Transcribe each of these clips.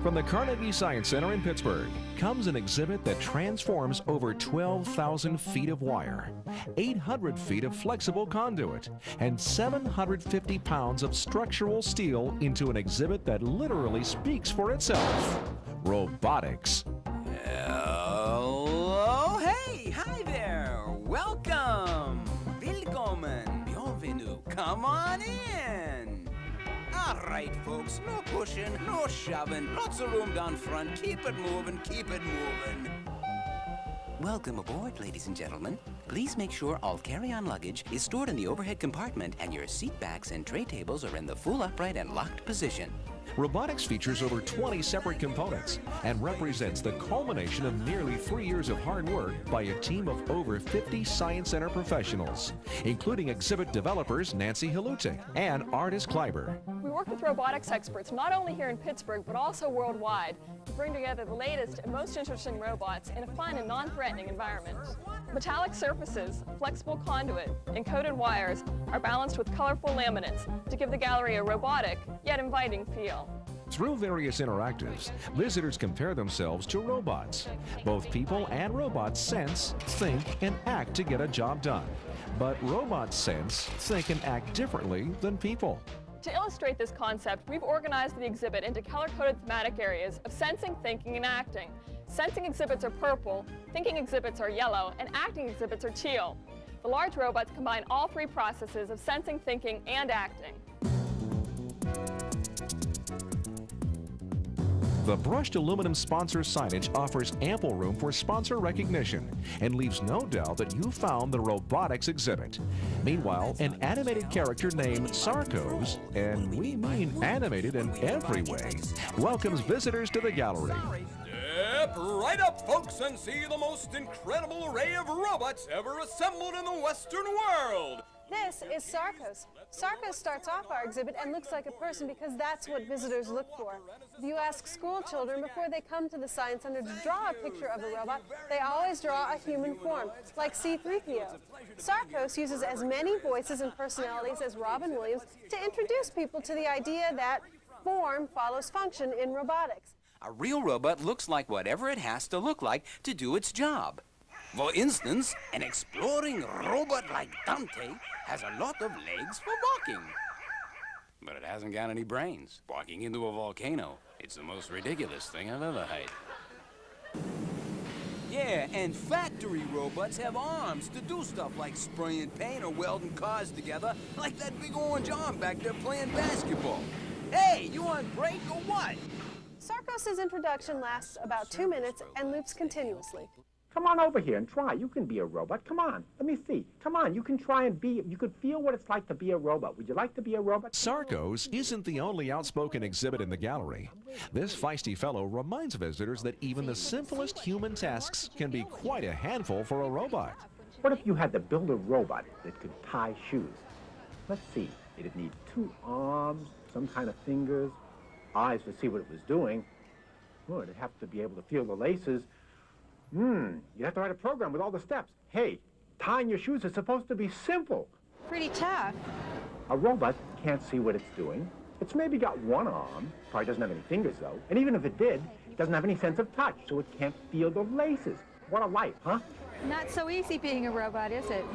From the Carnegie Science Center in Pittsburgh comes an exhibit that transforms over 12,000 feet of wire, 800 feet of flexible conduit, and 750 pounds of structural steel into an exhibit that literally speaks for itself. Robotics. Hello, hey, hi there, welcome, willkommen, bienvenue, come on in. All right, folks, no pushing, no shoving, lots of room down front, keep it moving, keep it moving. Welcome aboard, ladies and gentlemen. Please make sure all carry-on luggage is stored in the overhead compartment and your seat backs and tray tables are in the full upright and locked position. Robotics features over 20 separate components and represents the culmination of nearly 3 years of hard work by a team of over 50 Science Center professionals, including exhibit developers Nancy Halutik and Artis Kleiber. We work with robotics experts not only here in Pittsburgh but also worldwide to bring together the latest and most interesting robots in a fun and non-threatening environment. Metallic surfaces, flexible conduit, and coated wires are balanced with colorful laminates to give the gallery a robotic yet inviting feel. Through various interactives, visitors compare themselves to robots. Both people and robots sense, think, and act to get a job done. But robots sense, think, and act differently than people. To illustrate this concept, we've organized the exhibit into color-coded thematic areas of sensing, thinking, and acting. Sensing exhibits are purple, thinking exhibits are yellow, and acting exhibits are teal. The large robots combine all three processes of sensing, thinking, and acting. The brushed aluminum sponsor signage offers ample room for sponsor recognition and leaves no doubt that you found the robotics exhibit. Meanwhile, an animated character named Sarcos, and we mean animated in every way, welcomes visitors to the gallery. Step right up, folks, and see the most incredible array of robots ever assembled in the Western world. This is Sarcos. Sarcos starts off our exhibit and looks like a person because that's what visitors look for. If you ask school children before they come to the Science Center to draw a picture of a robot, they always draw a human form, like C-3PO. Sarcos uses as many voices and personalities as Robin Williams to introduce people to the idea that form follows function in robotics. A real robot looks like whatever it has to look like to do its job. For instance, an exploring robot like Dante has a lot of legs for walking. But it hasn't got any brains. Walking into a volcano, it's the most ridiculous thing I've ever had. Yeah, and factory robots have arms to do stuff like spraying paint or welding cars together, like that big orange arm back there playing basketball. Hey, you on break or what? Sarcos' introduction lasts about 2 minutes and loops continuously. Come on over here and try. You can be a robot. Come on. Let me see. Come on. You can try and be. You could feel what it's like to be a robot. Would you like to be a robot? Sarcos isn't the only outspoken exhibit in the gallery. This feisty fellow reminds visitors that even the simplest human tasks can be quite a handful for a robot. What if you had to build a robot that could tie shoes? Let's see. It'd need 2 arms, some kind of fingers, eyes to see what it was doing. Oh, it'd have to be able to feel the laces. You'd have to write a program with all the steps. Hey, tying your shoes is supposed to be simple. Pretty tough. A robot can't see what it's doing. It's maybe got 1 arm, probably doesn't have any fingers though. And even if it did, it doesn't have any sense of touch, so it can't feel the laces. What a life, huh? Not so easy being a robot, is it?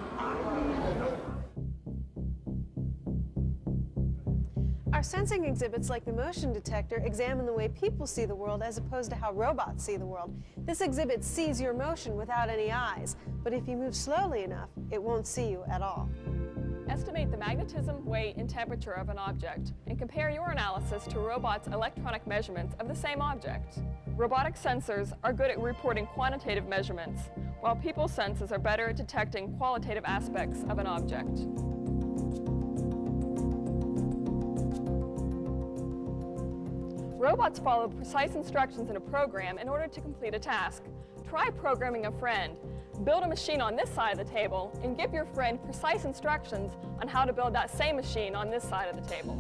Our sensing exhibits, like the motion detector, examine the way people see the world as opposed to how robots see the world. This exhibit sees your motion without any eyes, but if you move slowly enough, it won't see you at all. Estimate the magnetism, weight, and temperature of an object, and compare your analysis to a robot's electronic measurements of the same object. Robotic sensors are good at reporting quantitative measurements, while people's senses are better at detecting qualitative aspects of an object. Robots follow precise instructions in a program in order to complete a task. Try programming a friend. Build a machine on this side of the table and give your friend precise instructions on how to build that same machine on this side of the table.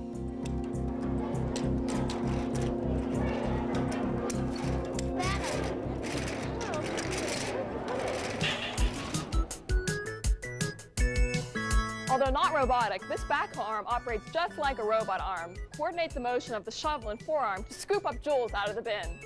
Although Although not robotic, this backhoe arm operates just like a robot arm, coordinates the motion of the shovel and forearm to scoop up jewels out of the bin.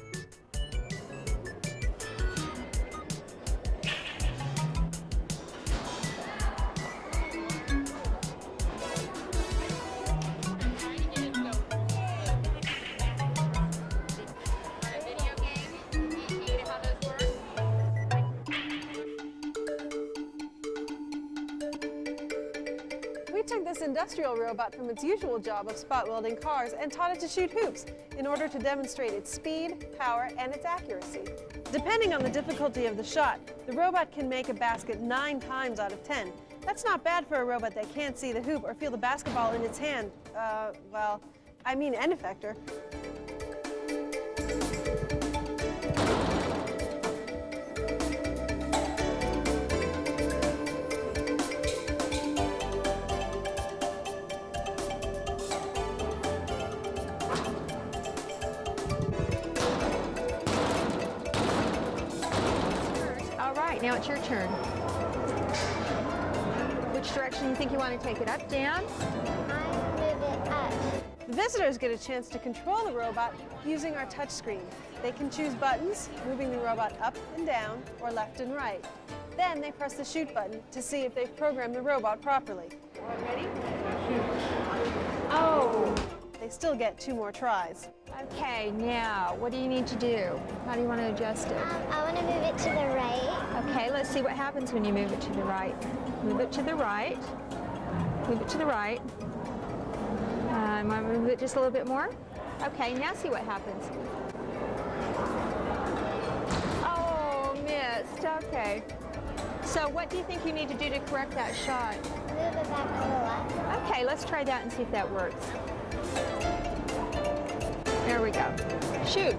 We took this industrial robot from its usual job of spot welding cars and taught it to shoot hoops in order to demonstrate its speed, power, and its accuracy. Depending on the difficulty of the shot, the robot can make a basket 9 times out of 10. That's not bad for a robot that can't see the hoop or feel the basketball in its hand. Well, I mean end effector. Now it's your turn. Which direction do you think you want to take it? Up, down? I move it up. The visitors get a chance to control the robot using our touch screen. They can choose buttons, moving the robot up and down or left and right. Then they press the shoot button to see if they've programmed the robot properly. Ready? Oh! They still get 2 more tries. Okay, now, what do you need to do? How do you want to adjust it? I want to move it to the right. Okay, let's see what happens when you move it to the right. Move it to the right. Move it to the right. Want to move it just a little bit more? Okay, now see what happens. Oh, missed. Okay. So what do you think you need to do to correct that shot? Move it back to the left. Okay, let's try that and see if that works. There we go. Shoot.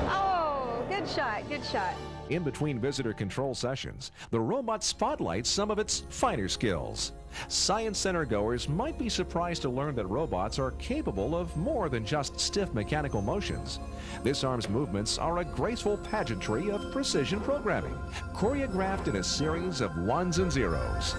Oh, good shot, good shot. In between visitor control sessions, the robot spotlights some of its finer skills. Science Center goers might be surprised to learn that robots are capable of more than just stiff mechanical motions. This arm's movements are a graceful pageantry of precision programming, choreographed in a series of ones and zeros.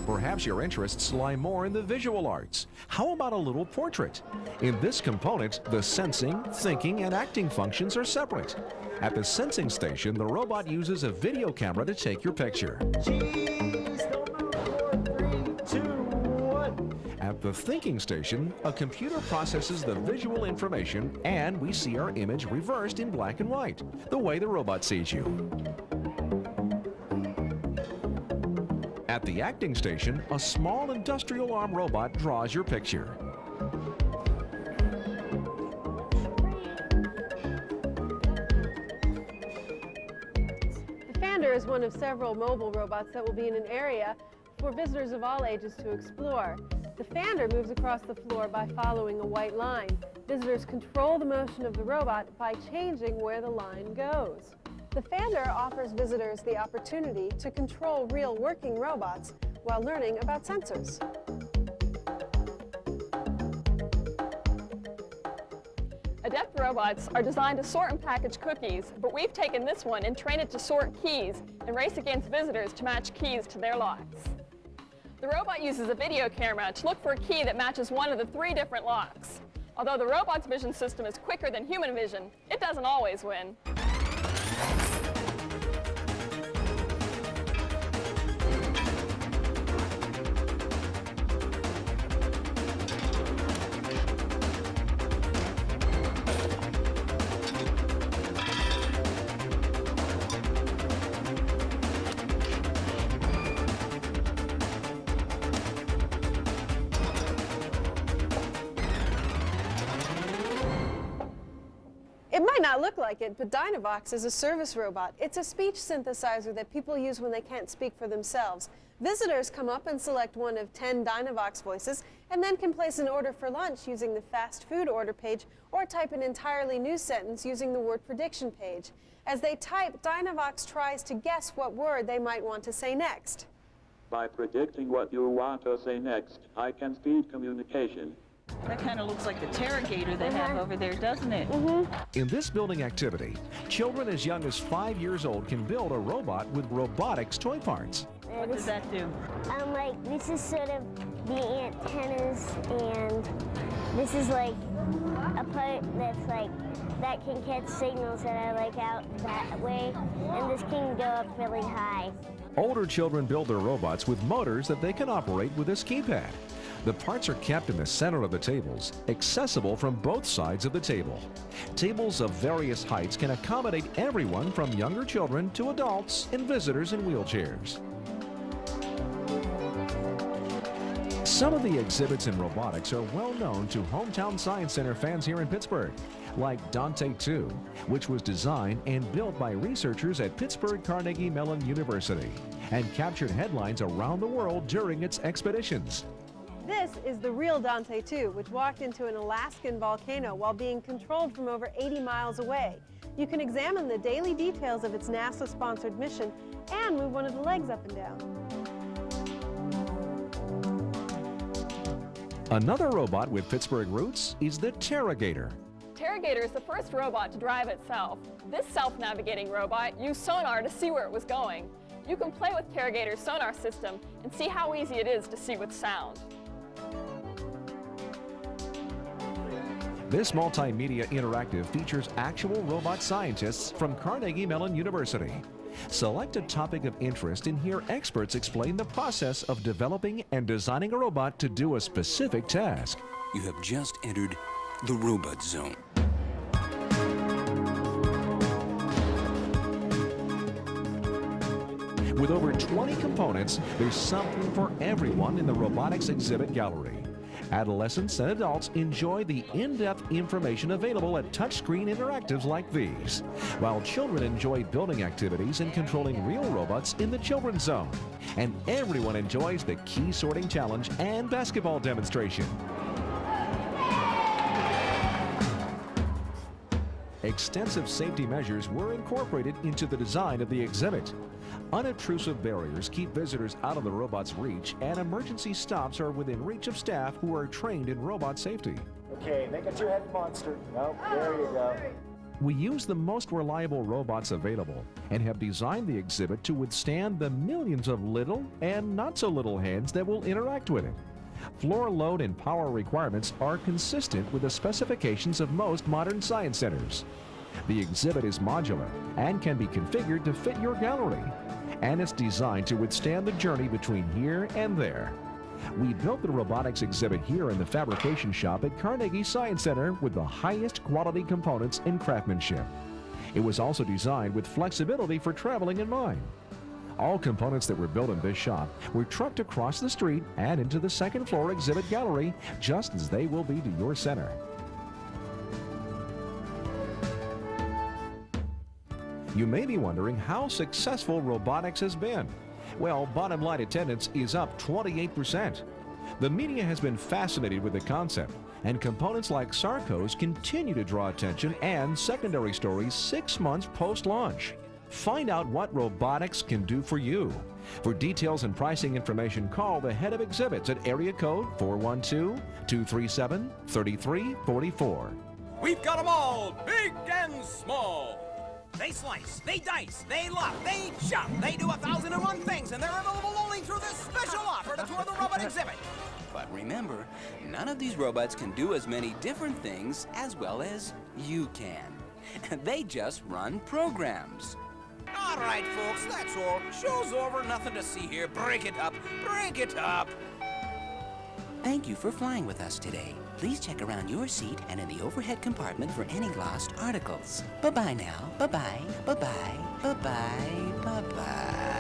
Perhaps your interests lie more in the visual arts. How about a little portrait? In this component, the sensing, thinking, and acting functions are separate. At the sensing station, the robot uses a video camera to take your picture. At the thinking station, a computer processes the visual information and we see our image reversed in black and white, the way the robot sees you. At the acting station, a small industrial arm robot draws your picture. The Fander is one of several mobile robots that will be in an area for visitors of all ages to explore. The Fander moves across the floor by following a white line. Visitors control the motion of the robot by changing where the line goes. The Fander offers visitors the opportunity to control real working robots while learning about sensors. Adept robots are designed to sort and package cookies, but we've taken this one and trained it to sort keys and race against visitors to match keys to their locks. The robot uses a video camera to look for a key that matches one of the 3 different locks. Although the robot's vision system is quicker than human vision, it doesn't always win. It might not look like it, but Dynavox is a service robot. It's a speech synthesizer that people use when they can't speak for themselves. Visitors come up and select one of 10 Dynavox voices and then can place an order for lunch using the fast food order page or type an entirely new sentence using the word prediction page. As they type, Dynavox tries to guess what word they might want to say next. By predicting what you want to say next, I can speed communication. That kind of looks like the Terragator they have over there, doesn't it? In this building activity, children as young as 5 years old can build a robot with robotics toy parts. What does that do? Like, this is sort of the antennas, and this is like a part that's like, that can catch signals that are like out that way, and this can go up really high. Older children build their robots with motors that they can operate with this keypad. The parts are kept in the center of the tables, accessible from both sides of the table. Tables of various heights can accommodate everyone from younger children to adults and visitors in wheelchairs. Some of the exhibits in robotics are well known to Hometown Science Center fans here in Pittsburgh, like Dante 2, which was designed and built by researchers at Pittsburgh Carnegie Mellon University and captured headlines around the world during its expeditions. This is the real Dante 2, which walked into an Alaskan volcano while being controlled from over 80 miles away. You can examine the daily details of its NASA-sponsored mission and move one of the legs up and down. Another robot with Pittsburgh roots is the Terragator. Terragator is the first robot to drive itself. This self-navigating robot used sonar to see where it was going. You can play with Terragator's sonar system and see how easy it is to see with sound. This multimedia interactive features actual robot scientists from Carnegie Mellon University. Select a topic of interest and hear experts explain the process of developing and designing a robot to do a specific task. You have just entered the robot zone. With over 20 components, there's something for everyone in the Robotics Exhibit Gallery. Adolescents and adults enjoy the in-depth information available at touchscreen interactives like these, while children enjoy building activities and controlling real robots in the children's zone. And everyone enjoys the key sorting challenge and basketball demonstration. Extensive safety measures were incorporated into the design of the exhibit. Unobtrusive barriers keep visitors out of the robot's reach, and emergency stops are within reach of staff who are trained in robot safety. Okay, make it your head monster. Nope, there you go. We use the most reliable robots available and have designed the exhibit to withstand the millions of little and not so little hands that will interact with it. Floor load and power requirements are consistent with the specifications of most modern science centers. The exhibit is modular and can be configured to fit your gallery, and it's designed to withstand the journey between here and there. We built the robotics exhibit here in the fabrication shop at Carnegie Science Center with the highest quality components and craftsmanship. It was also designed with flexibility for traveling in mind. All components that were built in this shop were trucked across the street and into the second floor exhibit gallery, just as they will be to your center. You may be wondering how successful robotics has been. Well, bottom line attendance is up 28%. The media has been fascinated with the concept, and components like Sarcos continue to draw attention and secondary stories 6 months post-launch. Find out what robotics can do for you. For details and pricing information, call the head of exhibits at area code 412-237-3344. We've got them all, big and small. They slice, they dice, they lock, they chop, they do 1,001 things, and they're available only through this special offer to tour the robot exhibit. But remember, none of these robots can do as many different things as well as you can. They just run programs. All right, folks, that's all. Show's over, nothing to see here. Break it up, break it up. Thank you for flying with us today. Please check around your seat and in the overhead compartment for any lost articles. Bye-bye now. Bye-bye. Bye-bye. Bye-bye. Bye-bye.